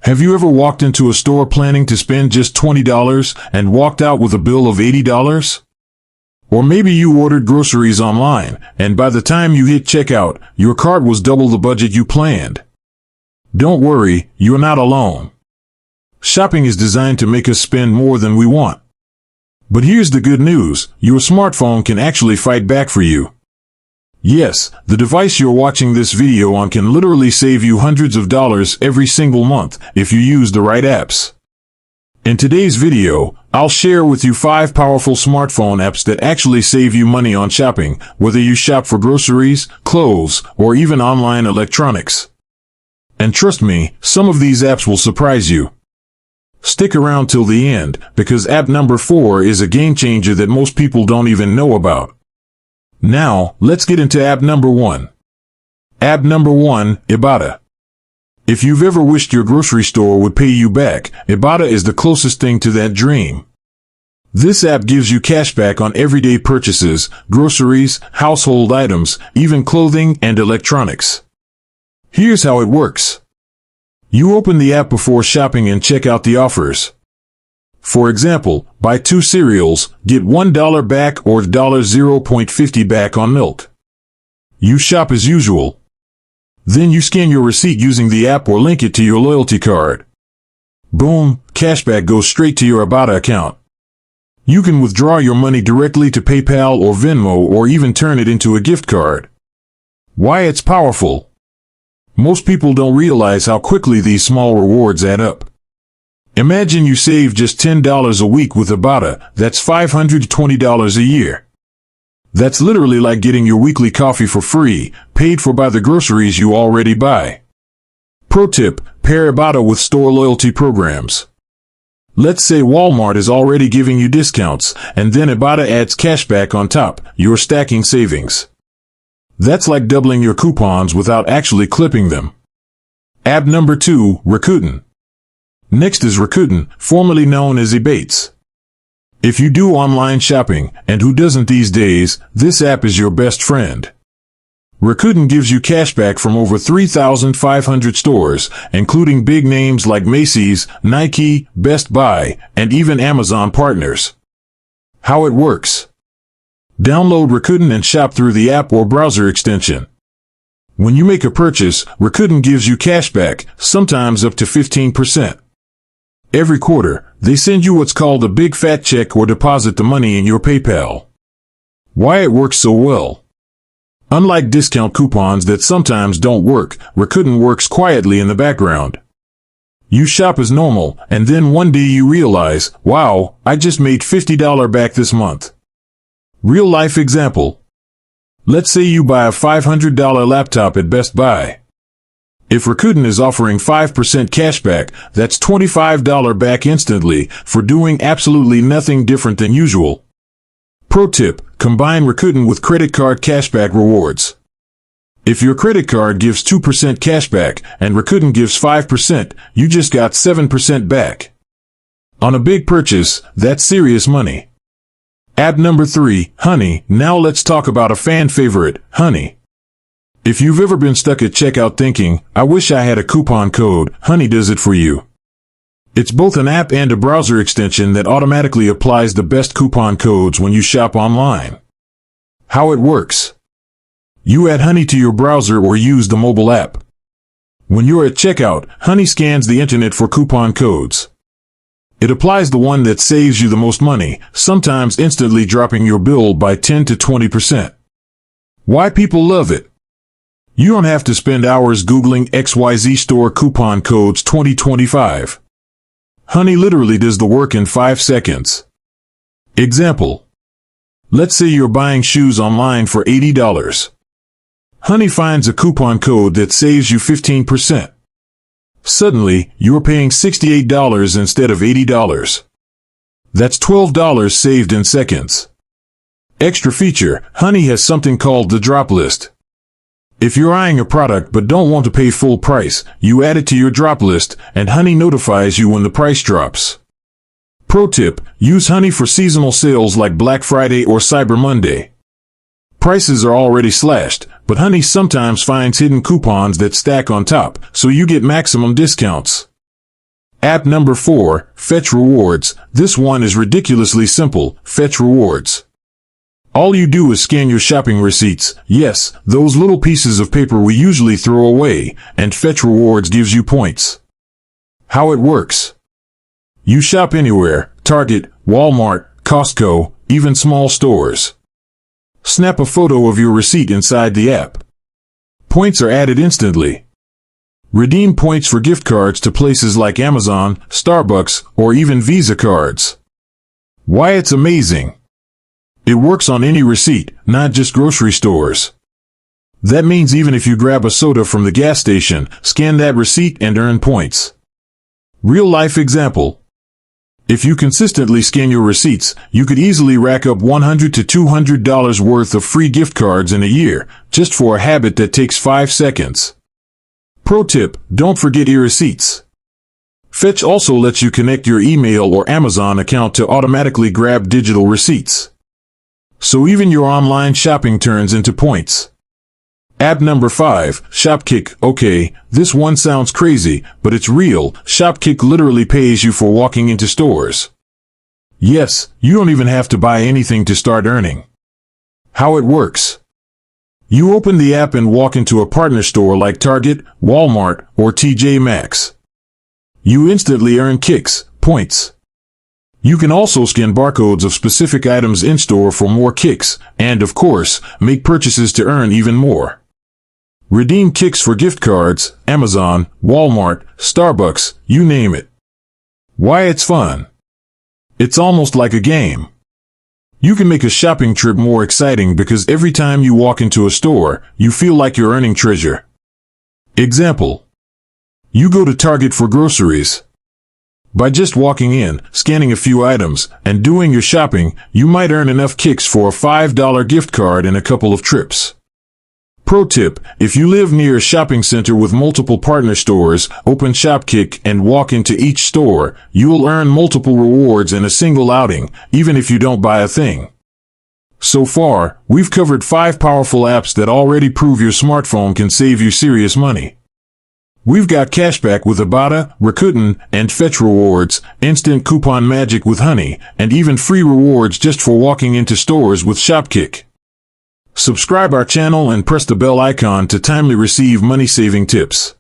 Have you ever walked into a store planning to spend just $20 and walked out with a bill of $80? Or maybe you ordered groceries online, and by the time you hit checkout, your cart was double the budget you planned. Don't worry, you're not alone. Shopping is designed to make us spend more than we want. But here's the good news, your smartphone can actually fight back for you. Yes, the device you're watching this video on can literally save you hundreds of dollars every single month if you use the right apps. In today's video, I'll share with you 5 powerful smartphone apps that actually save you money on shopping, whether you shop for groceries, clothes, or even online electronics. And trust me, some of these apps will surprise you. Stick around till the end, because app number 4 is a game changer that most people don't even know about. Now, let's get into app number 1. App number 1, Ibotta. If you've ever wished your grocery store would pay you back, Ibotta is the closest thing to that dream. This app gives you cash back on everyday purchases, groceries, household items, even clothing and electronics. Here's how it works. You open the app before shopping and check out the offers. For example, buy 2 cereals, get $1 back or $0.50 back on milk. You shop as usual. Then you scan your receipt using the app or link it to your loyalty card. Boom, cashback goes straight to your Ibotta account. You can withdraw your money directly to PayPal or Venmo or even turn it into a gift card. Why it's powerful? Most people don't realize how quickly these small rewards add up. Imagine you save just $10 a week with Ibotta, that's $520 a year. That's literally like getting your weekly coffee for free, paid for by the groceries you already buy. Pro tip, pair Ibotta with store loyalty programs. Let's say Walmart is already giving you discounts, and then Ibotta adds cashback on top, you're stacking savings. That's like doubling your coupons without actually clipping them. App number 2, Rakuten. Next is Rakuten, formerly known as Ebates. If you do online shopping, and who doesn't these days, this app is your best friend. Rakuten gives you cashback from over 3,500 stores, including big names like Macy's, Nike, Best Buy, and even Amazon partners. How it works. Download Rakuten and shop through the app or browser extension. When you make a purchase, Rakuten gives you cashback, sometimes up to 15%. Every quarter, they send you what's called a big fat check or deposit the money in your PayPal. Why it works so well? Unlike discount coupons that sometimes don't work, Rakuten works quietly in the background. You shop as normal, and then one day you realize, wow, I just made $50 back this month. Real life example. Let's say you buy a $500 laptop at Best Buy. If Rakuten is offering 5% cashback, that's $25 back instantly for doing absolutely nothing different than usual. Pro tip, combine Rakuten with credit card cashback rewards. If your credit card gives 2% cashback and Rakuten gives 5%, you just got 7% back. On a big purchase, that's serious money. App number 3, Honey. Now let's talk about a fan favorite, Honey. If you've ever been stuck at checkout thinking, I wish I had a coupon code, Honey does it for you. It's both an app and a browser extension that automatically applies the best coupon codes when you shop online. How it works. You add Honey to your browser or use the mobile app. When you're at checkout, Honey scans the internet for coupon codes. It applies the one that saves you the most money, sometimes instantly dropping your bill by 10 to 20%. Why people love it? You don't have to spend hours Googling XYZ store coupon codes 2025. Honey literally does the work in 5 seconds. Example. Let's say you're buying shoes online for $80. Honey finds a coupon code that saves you 15%. Suddenly, you're paying $68 instead of $80. That's $12 saved in seconds. Extra feature, Honey has something called the drop list. If you're eyeing a product but don't want to pay full price, you add it to your drop list, and Honey notifies you when the price drops. Pro tip, use Honey for seasonal sales like Black Friday or Cyber Monday. Prices are already slashed, but Honey sometimes finds hidden coupons that stack on top, so you get maximum discounts. App number 4, Fetch Rewards. This one is ridiculously simple. Fetch Rewards. All you do is scan your shopping receipts, yes, those little pieces of paper we usually throw away, and Fetch Rewards gives you points. How it works. You shop anywhere, Target, Walmart, Costco, even small stores. Snap a photo of your receipt inside the app. Points are added instantly. Redeem points for gift cards to places like Amazon, Starbucks, or even Visa cards. Why it's amazing. It works on any receipt, not just grocery stores. That means even if you grab a soda from the gas station, scan that receipt and earn points. Real-life example. If you consistently scan your receipts, you could easily rack up $100 to $200 worth of free gift cards in a year, just for a habit that takes 5 seconds. Pro tip, don't forget your receipts. Fetch also lets you connect your email or Amazon account to automatically grab digital receipts. So even your online shopping turns into points. App number 5, Shopkick. Okay, this one sounds crazy, but it's real. Shopkick literally pays you for walking into stores. Yes, you don't even have to buy anything to start earning. How it works. You open the app and walk into a partner store like Target, Walmart, or TJ Maxx. You instantly earn kicks, points. You can also scan barcodes of specific items in-store for more kicks, and of course, make purchases to earn even more. Redeem kicks for gift cards, Amazon, Walmart, Starbucks, you name it. Why it's fun. It's almost like a game. You can make a shopping trip more exciting because every time you walk into a store, you feel like you're earning treasure. Example. You go to Target for groceries. By just walking in, scanning a few items, and doing your shopping, you might earn enough kicks for a $5 gift card and a couple of trips. Pro tip, if you live near a shopping center with multiple partner stores, open Shopkick and walk into each store, you'll earn multiple rewards in a single outing, even if you don't buy a thing. So far, we've covered 5 powerful apps that already prove your smartphone can save you serious money. We've got cashback with Ibotta, Rakuten, and Fetch Rewards, instant coupon magic with Honey, and even free rewards just for walking into stores with Shopkick. Subscribe our channel and press the bell icon to timely receive money-saving tips.